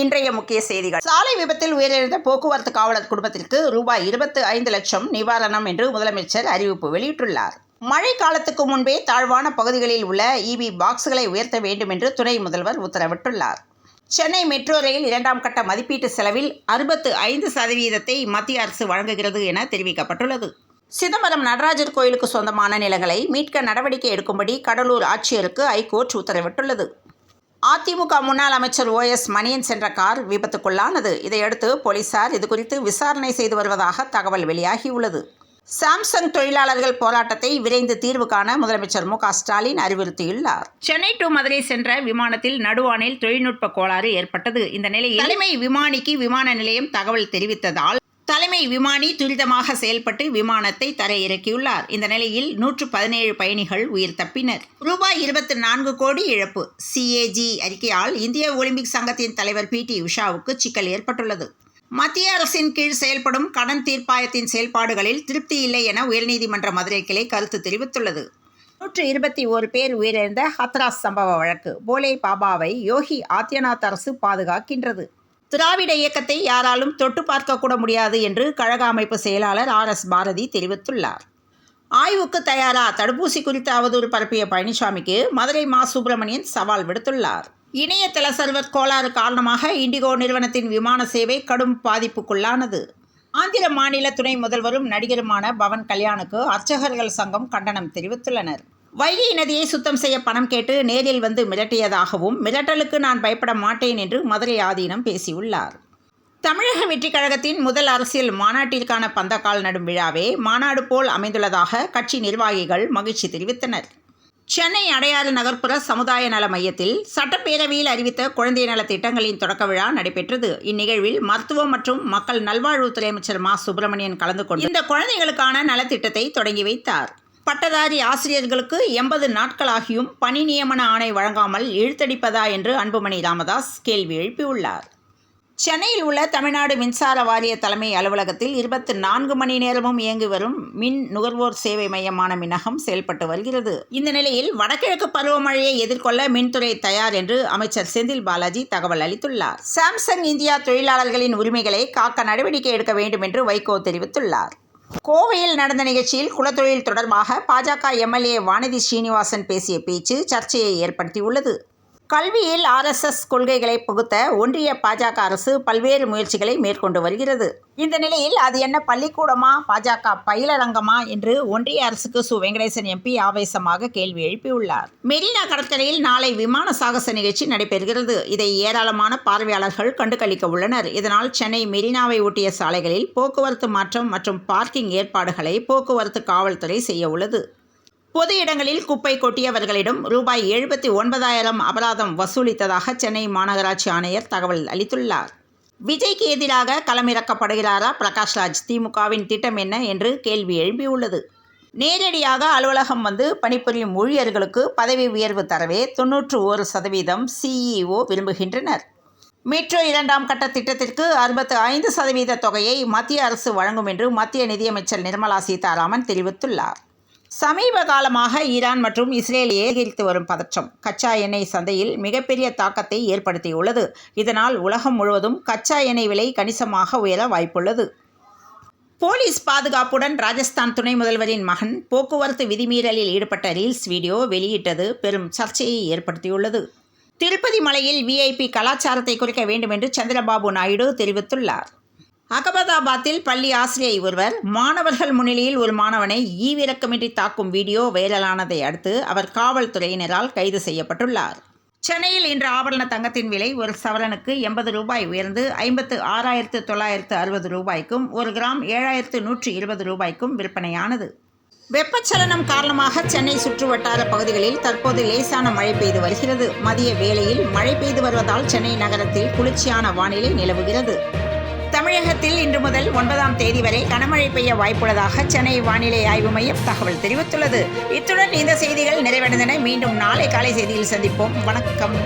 இன்றைய முக்கிய செய்திகள். சாலை விபத்தில் உயிரிழந்த போக்குவரத்து காவலர் குடும்பத்திற்கு ரூபாய் 25 லட்சம் நிவாரணம் என்று முதலமைச்சர் அறிவிப்பு வெளியிட்டுள்ளார். மழை காலத்துக்கு முன்பே தாழ்வான பகுதிகளில் உள்ள இபி பாக்ஸ்களை உயர்த்த வேண்டும் என்று துணை முதல்வர் உத்தரவிட்டுள்ளார். சென்னை மெட்ரோ ரயில் 2ஆம் கட்ட மதிப்பீட்டு செலவில் 65% மத்திய அரசு வழங்குகிறது என தெரிவிக்கப்பட்டுள்ளது. சிதம்பரம் நடராஜர் கோயிலுக்கு சொந்தமான நிலங்களை மீட்க நடவடிக்கை எடுக்கும்படி கடலூர் ஆட்சியருக்கு ஐகோர்ட் உத்தரவிட்டுள்ளது. அதிமுக முன்னாள் அமைச்சர் OS மணியன் சென்ற கார் விபத்துக்குள்ளானது. இதையடுத்து போலீசார் இதுகுறித்து விசாரணை செய்து வருவதாக தகவல் வெளியாகியுள்ளது. சாம்சங் தொழிலாளர்கள் போராட்டத்தை விரைந்து தீர்வு காண முதலமைச்சர் மு க ஸ்டாலின் அறிவுறுத்தியுள்ளார். சென்னை டு மதுரை சென்ற விமானத்தில் நடுவானில் தொழில்நுட்ப கோளாறு ஏற்பட்டது. இந்த நிலையில் தலைமை விமானிக்கு விமான நிலையம் தகவல் தெரிவித்ததால் தலைமை விமானி துரிதமாக செயல்பட்டு விமானத்தை தரையிறக்கியுள்ளார். இந்த நிலையில் 117 பயணிகள் உயிர் தப்பினர். ரூபாய் 24 கோடி இழப்பு. CAG அறிக்கையால் இந்திய ஒலிம்பிக் சங்கத்தின் தலைவர் PT உஷாவுக்கு சிக்கல் ஏற்பட்டுள்ளது. மத்திய அரசின் கீழ் செயல்படும் கடன் தீர்ப்பாயத்தின் செயல்பாடுகளில் திருப்தி இல்லை என உயர்நீதிமன்ற மதுரை கிளை கருத்து தெரிவித்துள்ளது. 121 பேர் உயிரிழந்த ஹத்ராஸ் சம்பவ வழக்கு. போலே பாபாவை யோகி ஆதித்யநாத் அரசு பாதுகாக்கின்றது. திராவிட இயக்கத்தை யாராலும் தொட்டு பார்க்கக்கூட முடியாது என்று கழக அமைப்பு செயலாளர் RS பாரதி தெரிவித்துள்ளார். ஆய்வுக்கு தயாரா? தடுப்பூசி குறித்து அவதூறு பரப்பிய பழனிசாமிக்கு மதுரை மா சுப்பிரமணியன் சவால் விடுத்துள்ளார். இணையதள சர்வர் கோளாறு காரணமாக இண்டிகோ நிறுவனத்தின் விமான சேவை கடும் பாதிப்புக்குள்ளானது. ஆந்திர மாநில துணை முதல்வரும் நடிகருமான பவன் கல்யாணுக்கு அர்ச்சகர்கள் சங்கம் கண்டனம் தெரிவித்துள்ளனர். வைகை நதியை சுத்தம் செய்ய பணம் கேட்டு நேரில் வந்து மிரட்டியதாகவும் மிரட்டலுக்கு நான் பயப்பட மாட்டேன் என்று மதுரை ஆதீனம் பேசியுள்ளார். தமிழக வெற்றிக் கழகத்தின் முதல் அரசியல் மாநாட்டிற்கான பந்தக்கால் நடும் விழாவே மாநாடு போல் அமைந்துள்ளதாக கட்சி நிர்வாகிகள் மகிழ்ச்சி தெரிவித்தனர். சென்னை அடையாறு நகர்ப்புற சமுதாய நல மையத்தில் சட்டப்பேரவையில் அறிவித்த குழந்தை நல திட்டங்களின் தொடக்க விழா நடைபெற்றது. இந்நிகழ்வில் மருத்துவம் மற்றும் மக்கள் நல்வாழ்வுத்துறை அமைச்சர் மா சுப்பிரமணியன் கலந்து கொண்டு இந்த குழந்தைகளுக்கான நலத்திட்டத்தை தொடங்கி வைத்தார். பட்டதாரி ஆசிரியர்களுக்கு 80 நாட்களாகியும் பணி நியமன ஆணை வழங்காமல் இழுத்தடிப்பதா என்று அன்புமணி ராமதாஸ் கேள்வி எழுப்பியுள்ளார். சென்னையில் உள்ள தமிழ்நாடு மின்சார வாரிய தலைமை அலுவலகத்தில் 24 மணி நேரமும் இயங்கி வரும் மின் நுகர்வோர் சேவை மையமான மின்னகம் செயல்பட்டு வருகிறது. இந்த நிலையில் வடகிழக்கு பருவமழையை எதிர்கொள்ள மின்துறை தயார் என்று அமைச்சர் செந்தில் பாலாஜி தகவல் அளித்துள்ளார். சாம்சங் இந்தியா தொழிலாளர்களின் உரிமைகளை காக்க நடவடிக்கை எடுக்க வேண்டும் என்று வைகோ தெரிவித்துள்ளார். கோவையில் நடந்த நிகழ்ச்சியில் குலத்தொழில் தொடர்பாக பாஜக MLA வானதி ஸ்ரீனிவாசன் பேசிய பேச்சு சர்ச்சையை ஏற்படுத்தியுள்ளது. கல்வியில் RSS கொள்கைகளை புகுத்த ஒன்றிய பாஜக அரசு பல்வேறு முயற்சிகளை மேற்கொண்டு வருகிறது. இந்த நிலையில் அது என்ன பள்ளிக்கூடமா, பாஜக பயிலரங்கமா என்று ஒன்றிய அரசுக்கு சு. வெங்கடேசன் MP ஆவேசமாக கேள்வி எழுப்பியுள்ளார். மெரினா கடற்கரையில் நாளை விமான சாகச நிகழ்ச்சி நடைபெறுகிறது. இதை ஏராளமான பார்வையாளர்கள் கண்டுகளிக்க உள்ளனர். இதனால் சென்னை மெரினாவை ஒட்டிய சாலைகளில் போக்குவரத்து மாற்றம் மற்றும் பார்க்கிங் ஏற்பாடுகளை போக்குவரத்து காவல்துறை செய்ய உள்ளது. பொது இடங்களில் குப்பை கொட்டியவர்களிடம் ரூபாய் 79,000 அபராதம் வசூலித்ததாக சென்னை மாநகராட்சி ஆணையர் தகவல் அளித்துள்ளார். விஜய்க்கு எதிராக களமிறக்கப்படுகிறாரா பிரகாஷ்ராஜ்? திமுகவின் திட்டம் என்ன என்று கேள்வி எழுப்பியுள்ளது. நேரடியாக அலுவலகம் வந்து பணிபுரியும் ஊழியர்களுக்கு பதவி உயர்வு தரவே 91% CEO விரும்புகின்றனர். மெட்ரோ 2ஆம் கட்ட திட்டத்திற்கு 65% தொகையை மத்திய அரசு வழங்கும் என்று மத்திய நிதியமைச்சர் நிர்மலா சீதாராமன் தெரிவித்துள்ளார். சமீப காலமாக ஈரான் மற்றும் இஸ்ரேல் அதிகரித்து வரும் பதற்றம் கச்சா எண்ணெய் சந்தையில் மிகப்பெரிய தாக்கத்தை ஏற்படுத்தியுள்ளது. இதனால் உலகம் முழுவதும் கச்சா எண்ணெய் விலை கணிசமாக உயர வாய்ப்புள்ளது. போலீஸ் பாதுகாப்புடன் ராஜஸ்தான் துணை முதல்வரின் மகன் போக்குவரத்து விதிமீறலில் ஈடுபட்ட ரீல்ஸ் வீடியோ வெளியிட்டது பெரும் சர்ச்சையை ஏற்படுத்தியுள்ளது. திருப்பதி மலையில் VIP கலாச்சாரத்தை குறைக்க வேண்டும் என்று சந்திரபாபு நாயுடு தெரிவித்துள்ளார். அகமதாபாத்தில் பள்ளி ஆசிரியை ஒருவர் மாணவர்கள் முன்னிலையில் ஒரு மாணவனை ஈவிரக்கமின்றி தாக்கும் வீடியோ வைரலானதை அடுத்து அவர் காவல்துறையினரால் கைது செய்யப்பட்டுள்ளார். சென்னையில் இன்று ஆபரண தங்கத்தின் விலை ஒரு சவரனுக்கு 80 ரூபாய் உயர்ந்து 56,960 ரூபாய்க்கும் 1 கிராம் 7,120 ரூபாய்க்கும் விற்பனையானது. வெப்பச்சலனம் காரணமாக சென்னை சுற்றுவட்டார பகுதிகளில் தற்போது லேசான மழை பெய்து வருகிறது. மதிய வேளையில் மழை பெய்து வருவதால் சென்னை நகரத்தில் குளிர்ச்சியான வானிலை நிலவுகிறது. தமிழகத்தில் இன்று முதல் 9ஆம் தேதி வரை கனமழை பெய்ய வாய்ப்புள்ளதாக சென்னை வானிலை ஆய்வு மையம் தகவல் தெரிவித்துள்ளது. இத்துடன் இந்த செய்திகள் நிறைவடைந்தன. மீண்டும் நாளை காலை செய்தியில் சந்திப்போம். வணக்கம்.